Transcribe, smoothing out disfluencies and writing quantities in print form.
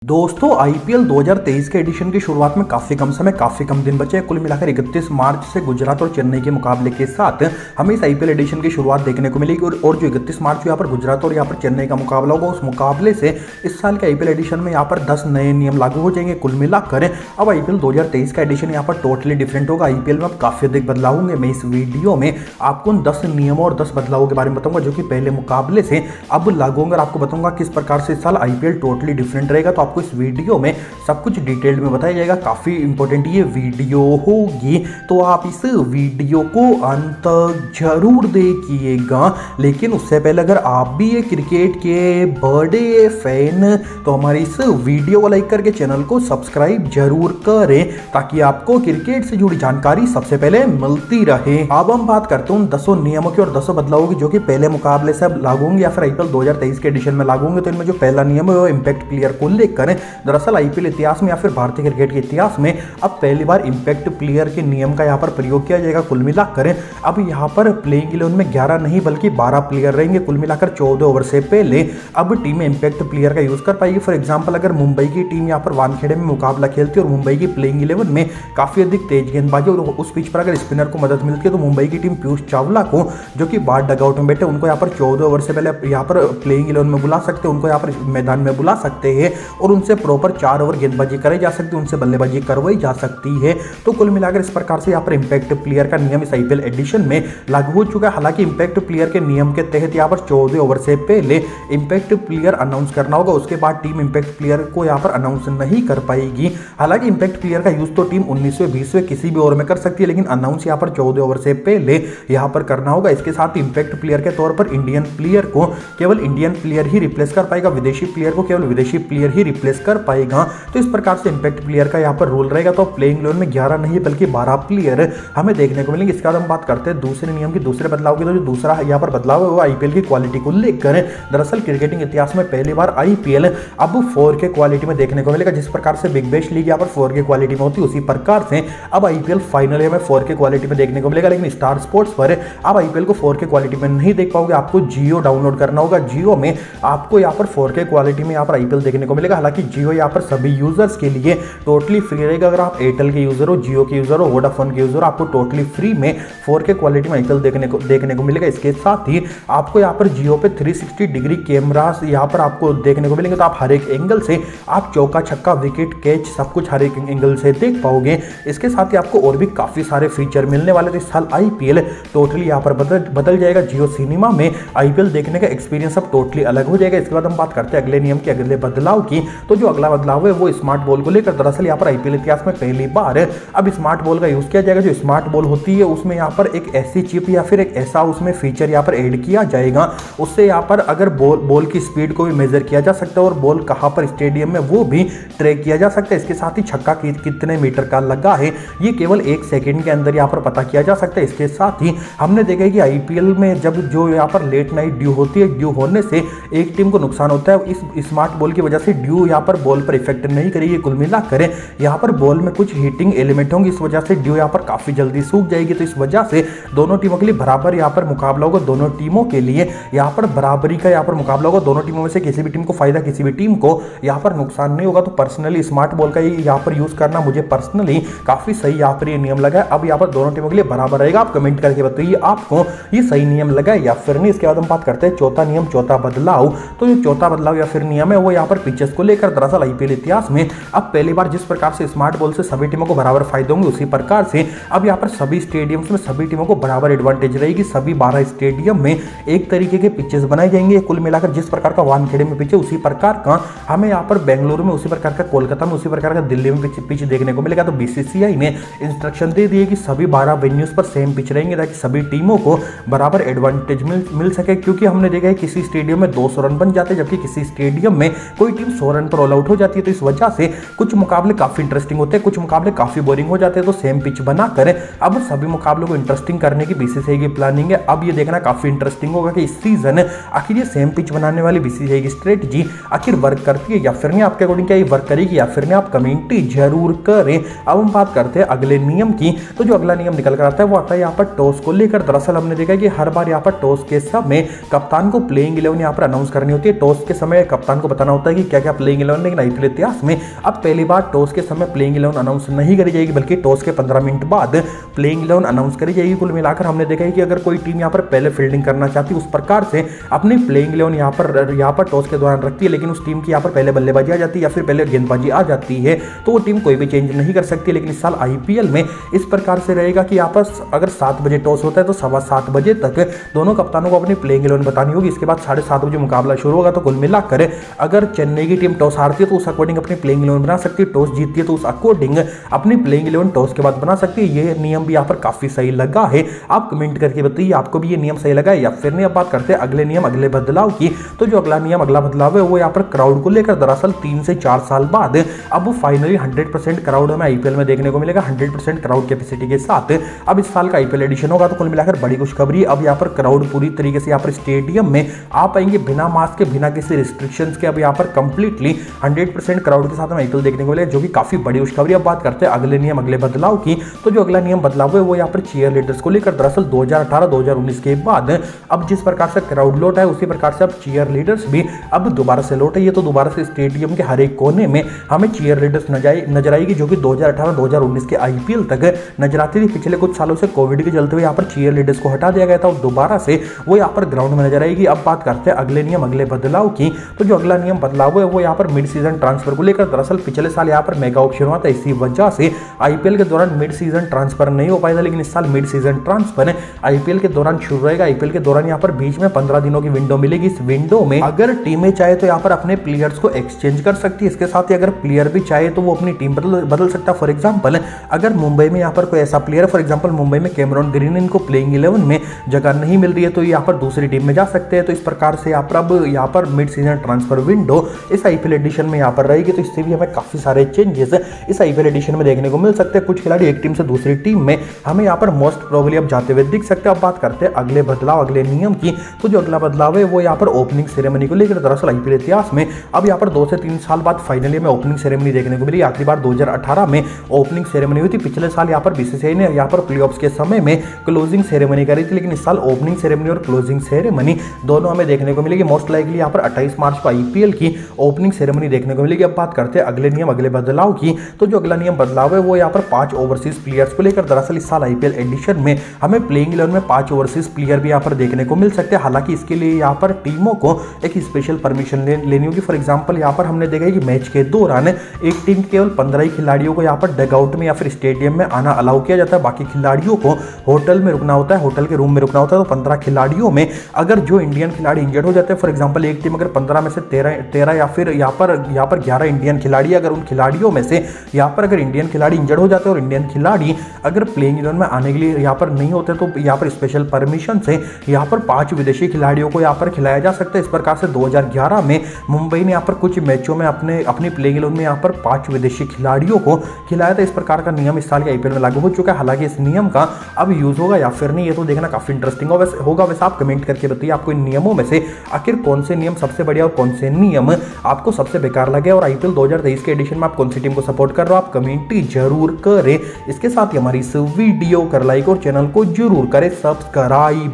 दोस्तों आईपीएल 2023 के एडिशन की शुरुआत में काफी कम समय काफी कम दिन बचे। कुल मिलाकर 31 मार्च से गुजरात और चेन्नई के मुकाबले के साथ हमें इस आईपीएल एडिशन की शुरुआत देखने को मिलेगी और जो 31 मार्च को यहाँ पर गुजरात और यहाँ पर चेन्नई का मुकाबला होगा, उस मुकाबले से इस साल के आईपीएल एडिशन में यहाँ पर 10 नए नियम लागू हो जाएंगे। कुल मिलाकर अब आईपीएल 2023 का एडिशन यहाँ पर टोटली डिफरेंट होगा। आईपीएल में अब काफी अधिक बदलाव होंगे। मैं इस वीडियो में आपको उन 10 नियमों और 10 बदलावों के बारे में बताऊंगा जो कि पहले मुकाबले से अब लागू होंगे और आपको बताऊंगा किस प्रकार से इस साल आईपीएल टोटली डिफरेंट रहेगा। तो आपको इस वीडियो में सब कुछ डिटेल में बताया जाएगा। काफी इंपॉर्टेंट ये वीडियो होगी, तो आप इस वीडियो को अंत जरूर देखिएगा। लेकिन उससे पहले अगर आप भी ये क्रिकेट के बड़े फैन तो हमारे इस वीडियो को लाइक करके चैनल को सब्सक्राइब जरूर करें ताकि आपको क्रिकेट से जुड़ी जानकारी सबसे पहले मिलती रहे। अब हम बात करते हैं उन 10 नियमों की और 10 बदलावों की जो कि पहले मुकाबले से अब लागू होंगे या फिर आईपीएल 2023 के एडिशन में लागू होंगे। तो इनमें जो पहला नियम है वो इंपैक्ट प्लेयर को लेकर है। दरअसल आईपीएल इतिहास में या फिर भारतीय क्रिकेट के इतिहास में अब पहली बार इंपैक्ट प्लेयर के नियम का यहाँ पर प्रयोग किया जाएगा। कुल मिलाकर अब यहाँ पर प्लेइंग 11 में 11 नहीं बल्कि 12 प्लेयर रहेंगे। कुल मिलाकर 14 ओवर से पहले अब टीम इंपैक्ट प्लेयर का यूज कर पाएगी। फॉर एग्जांपल अगर मुंबई की टीम यहाँ पर वानखेड़े में मुकाबला खेलती है और मुंबई की प्लेइंग 11 में काफी अधिक तेज गेंदबाजी और उस पिच पर अगर स्पिनर को मदद मिलती है तो मुंबई की टीम पीयूष चावला को जो कि बाहर डगआउट में बैठे उनको यहाँ पर 14 ओवर से पहले यहाँ पर प्लेइंग 11 में बुला सकते हैं, उनको यहाँ पर मैदान में बुला सकते हैं और उनसे प्रॉपर 4 ओवर गेंदबाजी कराई जा सकती है, उनसे बल्लेबाजी करवाई जा सकती है। तो कुल मिलाकर इस प्रकार से यहाँ पर इंपैक्ट प्लेयर का नियम इस आईपीएल एडिशन में लागू हो चुका है। हालांकि इंपैक्ट प्लेयर के नियम के तहत यहाँ पर 14 ओवर से पहले इंपैक्ट प्लेयर अनाउंस करना होगा, उसके बाद टीम इंपैक्ट प्लेयर को यहाँ पर अनाउंस नहीं कर पाएगी। हालांकि इंपैक्ट प्लेयर का यूज तो टीम 19वें 20वें किसी भी ओवर में कर सकती है, लेकिन अनाउंस यहाँ पर 14 ओवर से पहले यहाँ पर करना होगा। इसके साथ इंपैक्ट प्लेयर के तौर पर इंडियन प्लेयर को केवल इंडियन प्लेयर ही रिप्लेस कर पाएगा, विदेशी प्लेयर को केवल विदेशी प्लेयर ही रिप्लेस कर पाएगा। तो इस प्रकार से इंपैक्ट प्लेयर का यहाँ पर रूल रहेगा। तो प्लेइंग 11 में 11 नहीं बल्कि 12 प्लेयर हमें देखने को मिलेंगे। इसके बाद हम बात करते हैं दूसरे नियम की, दूसरे बदलाव की। तो जो दूसरा यहाँ पर बदलाव है वो आईपीएल की क्वालिटी को लेकर। दरअसल क्रिकेटिंग इतिहास में पहली बार आईपीएल अब 4K क्वालिटी में देखने को मिलेगा। जिस प्रकार से बिग बैश लीग यहाँ पर 4K क्वालिटी में होती है उसी प्रकार से अब आईपीएल फाइनली हमें 4K क्वालिटी में देखने को मिलेगा। लेकिन स्टार स्पोर्ट्स पर आप आईपीएल को 4K क्वालिटी में नहीं देख पाओगे, आपको जियो डाउनलोड करना होगा। जियो में आपको यहाँ पर 4K क्वालिटी में यहाँ पर आईपीएल देखने को मिलेगा। हालांकि जियो यहाँ पर सभी यूजर्स के लिए टोटली फ्री रहेगा। अगर आप एयरटेल के यूजर हो, जियो के यूजर हो, वोडाफोन के यूजर हो, आपको टोटली फ्री में 4K क्वालिटी में आईपीएल देखने को मिलेगा। इसके साथ ही आपको यहाँ पर जियो पे 360 डिग्री कैमरास यहाँ पर आपको देखने को मिलेंगे। तो आप हर एक एंगल से आप चौका छक्का विकेट कैच सब कुछ हर एक एंगल से देख पाओगे। इसके साथ ही आपको और भी काफी सारे फीचर मिलने वाले थे। इस साल आईपीएल टोटली यहाँ पर बदल जाएगा। जियो सिनेमा में आईपीएल देखने का एक्सपीरियंस अब टोटली अलग हो जाएगा। इसके बाद हम बात करते हैं अगले नियम के अगले बदलाव की। तो जो अगला बदलाव है वो स्मार्ट बॉल को लेकर। दरअसल यहाँ पर आईपीएल इतिहास में पहली बार अब स्मार्ट बॉल का यूज किया जाएगा। जो स्मार्ट बॉल होती है उसमें यहाँ पर एक ऐसी चिप या फिर एक ऐसा उसमें फीचर यहाँ पर ऐड किया जाएगा, उससे यहाँ पर अगर बॉल की स्पीड को भी मेजर किया जा सकता है और बॉल कहाँ पर स्टेडियम में वो भी ट्रैक किया जा सकता है। इसके साथ ही छक्का कितने मीटर का लगा है ये केवल 1 सेकंड के अंदर यहाँ पर पता किया जा सकता है। इसके साथ ही हमने देखा कि आईपीएल में जब जो यहाँ पर लेट नाइट ड्यू होती है, ड्यू होने से एक टीम को नुकसान होता है। इस स्मार्ट बॉल की वजह से ड्यू यहाँ पर बॉल पर इफेक्ट नहीं करेगी। कुल मिलाकर यहाँ पर बॉल में कुछ हीटिंग एलिमेंट होंगे, इस वजह से ड्यू यहाँ पर काफी जल्दी सूख जाएगी। तो इस वजह से दोनों टीमों के लिए बराबर यहाँ पर मुकाबला होगा। दोनों टीमों के लिए यहाँ पर बराबरी का यहाँ पर मुकाबला होगा। दोनों टीमों में से किसी भी टीम को फायदा, किसी भी टीम को यहाँ पर नुकसान नहीं होगा। तो पर्सनली स्मार्ट बॉल का यहाँ पर यूज करना मुझे पर्सनली काफी सही यहाँ पर ये नियम लगा है। अब यहाँ पर दोनों टीमों के लिए बराबर रहेगा। आप कमेंट करके बताइए आपको ये सही नियम लगा है या फिर नहीं। इसके बाद हम बात करते हैं चौथा नियम, चौथा बदलाव। तो जो चौथा बदलाव या फिर नियम है वो यहाँ पर पिचेस को लेकर। दरअसल आईपीएल इतिहास में अब पहली बार जिस प्रकार से स्मार्ट बॉल से सभी टीमों को बराबर फायदे होंगे उसी प्रकार से अब यहाँ पर सभी स्टेडियम्स में सभी टीमों को बराबर एडवांटेज रहेगी। सभी 12 स्टेडियम में एक तरीके के पिचेस बनाए जाएंगे। कुल मिलाकर जिस प्रकार का वानखेड़े में पिच है उसी प्रकार का हमें यहाँ पर बेंगलुरु में, उसी प्रकार का कोलकाता में, उसी प्रकार का दिल्ली में पिच देखने को मिलेगा। तो बीसीसीआई ने इंस्ट्रक्शन दे दिए कि सभी 12 वेन्यूज पर सेम पिच रहेंगे ताकि सभी टीमों को बराबर एडवांटेज मिल सके। क्योंकि हमने देखा है किसी स्टेडियम में 200 रन बन जाते हैं जबकि किसी स्टेडियम में कोई टीम 100 रन पर ऑल आउट हो जाती है। तो इस वजह से कुछ मुकाबले काफी इंटरेस्टिंग होते हैं, कुछ मुकाबले काफी बोरिंग हो जाते हैं। तो सेम पिच बनाकर अब सभी मुकाबलों को इंटरेस्टिंग करने की बीसीसीआई की प्लानिंग है। अब ये देखना काफी इंटरेस्टिंग होगा कि इस सीजन आखिर ये सेम पिच बनाने वाली बीसीसीआई की स्ट्रेटजी आखिर वर्क करती है या फिर नहीं। आपके अकॉर्डिंग क्या ये वर्क करेगी या फिर नहीं, आप कमेंट जरूर करें। अब हम बात करते हैं अगले नियम की। तो जो अगला नियम निकल कर आता है वो आता है यहाँ पर टॉस को लेकर। दरअसल हमने देखा कि हर बार यहाँ पर टॉस के समय कप्तान को प्लेइंग 11 यहाँ पर अनाउंस करनी होती है। टॉस के समय कप्तान को बताना होता है कि क्या क्या प्लेइंग प्लेइंग 11, लेकिन आईपीएल इतिहास में अब पहली बार टॉस के समय प्लेइंग 11 अनाउंस नहीं करी जाएगी, बल्कि टॉस के 15 मिनट बाद प्लेइंग 11 अनाउंस करी जाएगी। कुल मिलाकर हमने देखा है कि अगर कोई टीम यहाँ पर पहले फील्डिंग करना चाहती है, उस प्रकार से अपनी प्लेइंग 11 यहाँ पर टॉस के दौरान रखती है, लेकिन उस टीम की यहाँ पर पहले बल्लेबाजी आ जाती है या फिर पहले गेंदबाजी आ जाती है, तो वो टीम कोई भी चेंज नहीं कर सकती। लेकिन इस साल आईपीएल में इस प्रकार से रहेगा कि यहाँ पर अगर 7 बजे टॉस होता है तो 7:15 बजे तक दोनों कप्तानों को अपनी प्लेइंग 11 बतानी होगी। इसके बाद 7:30 बजे मुकाबला शुरू होगा। तो कुल मिलाकर अगर चेन्नई की टीम टॉस हारती है तो उस अकॉर्डिंग अपनी प्लेइंग 11 बना सकती है, टॉस जीतती है तो उस अकॉर्डिंग अपनी प्लेइंग 11 टॉस के बाद बना सकती है। ये नियम भी यहाँ पर काफी सही लगा है। आप कमेंट करके बताइए आपको भी ये नियम सही लगा है या फिर नहीं। अब बात करते हैं अगले नियम, अगले बदलाव की। तो जो अगला नियम, अगला बदलाव है वो यहाँ पर क्राउड को लेकर, दरअसल 3 से 4 साल बाद अब फाइनली 100% क्राउड हमें आईपीएल में देखने को मिलेगा, 100% क्राउड कैपेसिटी के साथ अब इस साल का आईपीएल एडिशन होगा। तो कुल मिलाकर बड़ी खुशखबरी, अब यहाँ पर क्राउड पूरी तरीके से यहाँ पर स्टेडियम में आ पाएंगे बिना मास्क के, बिना किसी रिस्ट्रिक्शंस के। अब यहाँ पर कंप्लीटली 100% क्राउड के साथ हमें आईपीएल देखने को मिलेगा, जो कि काफी बड़ी खुशखबरी। अब बात करते हैं अगले नियम, अगले बदलाव की। तो जो अगला नियम बदलाव है वो यहाँ पर चीयर लीडर्स को लेकर, दरअसल 2018-2019 के बाद अब जिस प्रकार से क्राउड लौटा है उसी प्रकार से अब चीयर लीडर्स भी अब दोबारा से लौटे। ये तो दोबारा से स्टेडियम के हर एक कोने में हमें चीयर लीडर्स नजर आएगी, जो कि 2018-2019 के आईपीएल तक नजर आती थी। पिछले कुछ सालों से कोविड के चलते हुए यहाँ पर चीयर लीडर्स को हटा दिया गया था और दोबारा से वो यहाँ पर ग्राउंड में नजर आएगी। अब बात करते हैं अगले नियम, अगले बदलाव की। तो जो अगला नियम बदलाव है वो यहाँ पर मिड सीजन ट्रांसफर को लेकर, दरअसल पिछले साल यहाँ पर मेगा ऑप्शन हुआ था, इसी वजह से आईपीएल के दौरान मिड सीजन ट्रांसफर नहीं हो पाया था। लेकिन इस साल मिड सीजन ट्रांसफर आईपीएल के दौरान शुरू रहेगा। आईपीएल के दौरान यहाँ पर बीच में 15 दिनों की विंडो मिलेगी। इस विंडो में अगर टीमें चाहे तो यहाँ पर अपने प्लेयर्स को एक्सचेंज कर सकती है। इसके साथ ही अगर प्लेयर भी चाहे तो वो अपनी टीम बदल सकता है। फॉर एग्जाम्पल अगर मुंबई में यहाँ पर कोई ऐसा प्लेयर, फॉर एग्जाम्पल मुंबई में कैमरॉन ग्रीन, इनको प्लेइंग 11 में जगह नहीं मिल रही है तो यहाँ पर दूसरी टीम में जा सकते हैं। तो इस प्रकार से यहाँ पर अब यहाँ पर मिड सीजन ट्रांसफर विंडो इस आईपीएल एडिशन में यहाँ पर रहेगी। तो इससे भी हमें काफी सारे चेंजेस इस आईपीएल एडिशन में देखने को मिल सकते हैं। कुछ खिलाड़ी एक टीम से दूसरी टीम में हमें यहाँ पर मोस्ट प्रोबेबली अब जाते हुए दिख सकते हैं। अब बात करते हैं अगले बदलाव, अगले नियम की। तो जो अगला बदलाव है वो यहाँ पर ओपनिंग सेरेमनी को लेकर, दरअसल आईपीएल इतिहास में अब यहाँ पर 2 से 3 साल बाद फाइनली हमें ओपनिंग सेरेमनी देखने को मिली। आखिरी बार 2018 में ओपनिंग सेरेमनी हुई थी। पिछले साल यहाँ पर बीसीसीआई ने यहाँ पर प्लेऑफ्स के समय में क्लोजिंग सेरेमनी करी थी, लेकिन इस साल ओपनिंग सेरेमनी और क्लोजिंग सेरेमनी दोनों हमें देखने को मिलेगी। मोस्ट लाइकली यहाँ पर 28 मार्च को आईपीएल की ओपनिंग सेरेमनी देखने को मिलेगी। अब बात करते हैं अगले नियम, अगले बदलाव की। तो जो अगला नियम बदलाव है वो यहाँ पर 5 ओवरसीज प्लेयर्स को लेकर, दरअसल इस साल आईपीएल एडिशन में हमें प्लेइंग 11 में 5 ओवरसीज प्लेयर भी यहाँ पर देखने को मिल सकते हैं। हालांकि इसके लिए यहाँ पर टीमों को एक स्पेशल परमिशन लेनी होगी। फॉर एग्जाम्पल यहाँ पर हमने देखा है कि मैच के दौरान एक टीम केवल 15 ही खिलाड़ियों को यहाँ पर डगआउट में या फिर स्टेडियम में आना अलाउ किया जाता है। बाकी खिलाड़ियों को होटल में रुकना होता है, होटल के रूम में रुकना होता है। तो 15 खिलाड़ियों में अगर जो इंडियन खिलाड़ी इंजर्ड हो जाते हैं, फॉर एग्जाम्पल एक टीम अगर 15 में से 13 या फिर यहाँ पर 11 इंडियन खिलाड़ी, अगर उन खिलाड़ियों में से यहाँ पर अगर इंडियन खिलाड़ी इंजर्ड हो जाते हैं और इंडियन खिलाड़ी अगर प्लेइंग 11 में आने के लिए यहाँ पर नहीं होते तो यहाँ पर स्पेशल परमिशन से यहाँ पर 5 विदेशी खिलाड़ियों को यहाँ पर खिलाया जा सकता है। इस प्रकार से 2011 में मुंबई ने यहाँ पर कुछ मैचों में अपनी प्लेइंग 11 में यहाँ पर 5 विदेशी खिलाड़ियों को खिलाया था। इस प्रकार का नियम इस साल के आईपीएल में लागू हो चुका है। हालांकि इस नियम का अब यूज होगा या फिर नहीं, ये तो देखना काफी इंटरेस्टिंग होगा। वैसे आप कमेंट करके बताइए आपको इन नियमों में से आखिर कौन से नियम सबसे बढ़िया और कौन से नियम आपको सबसे बेकार लगे, और आईपीएल 2023 के एडिशन में आप कौन सी टीम को सपोर्ट कर रहे हो, आप कमेंट जरूर करें। इसके साथ ही हमारी इस वीडियो कर लाइक और चैनल को जरूर करें सब्सक्राइब।